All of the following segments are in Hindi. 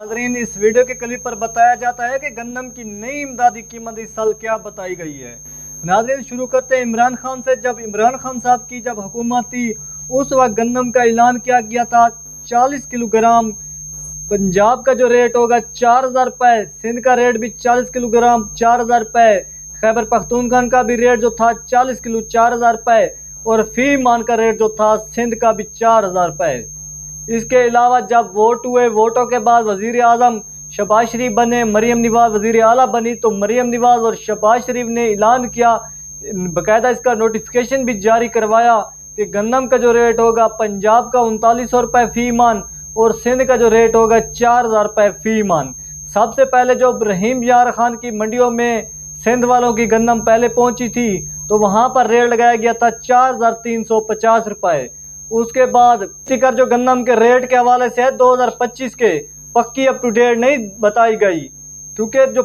नाज़रीन, इस वीडियो के क्लिप पर बताया जाता है कि गंदम की नई इमदादी कीमत इस साल क्या बताई गई है। नाज़रीन, शुरू करते हैं इमरान खान से। जब इमरान खान साहब की हुकूमत थी उस वक्त गंदम का ऐलान किया गया था 40 किलोग्राम पंजाब का जो रेट होगा 4,000 रुपये, सिंध का रेट भी 40 किलोग्राम 4,000 रुपये, खैबर पख्तूनख्वा का भी रेट जो था 40 किलो 4,000 रुपये और फी मान का रेट जो था सिंध का भी 4,000 रुपये। इसके अलावा जब वोट हुए, वोटों के बाद वज़ीर आज़म शहबाज शरीफ बने, मरीम नवाज़ वज़ीर आला बनी, तो मरीम नवाज़ और शहबाज शरीफ ने ऐलान किया, बाकायदा इसका नोटिफिकेशन भी जारी करवाया कि गंदम का जो रेट होगा पंजाब का 3900 रुपये फ़ी मान और सिंध का जो रेट होगा 4,000 रुपये फ़ी मान। सबसे पहले जो रहीम यार खान की मंडियों में सिंध वालों की गंदम पहले पहुंची थी तो वहां पर रेट लगाया गया था 4,350 रुपये। उसके बाद टिकर जो गंदम के रेट के हवाले से है 2025 के पक्की अप टू डेट नहीं बताई गई, क्योंकि जो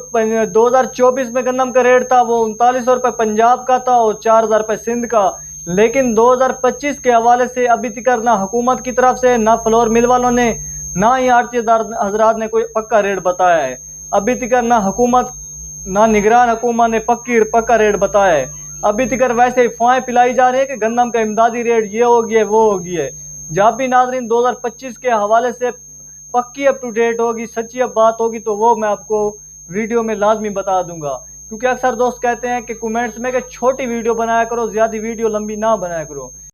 2024 में गंदम का रेट था वो 3900 रुपये पंजाब का था और 4,000 रुपये सिंध का। लेकिन 2025 के हवाले से अभी तक ना हुकूमत की तरफ से, ना फ्लोर मिल वालों ने, ना ही आड़ती हजरात ने कोई पक्का रेट बताया है। अभी तक ना हुकूमत ना निगरान हुकूमत ने पक्का रेट बताया है। अभी तक वैसे ही अफवाहें पिलाई जा रही है कि गंदम का इमदादी रेट ये हो गया वो हो गया है। जब भी नाजरीन 2025 के हवाले से पक्की अप टू डेट होगी, सच्ची अब बात होगी तो वो मैं आपको वीडियो में लाजमी बता दूंगा। क्योंकि अक्सर दोस्त कहते हैं कि कमेंट्स में कि छोटी वीडियो बनाया करो, ज़्यादा वीडियो लंबी ना बनाया करो।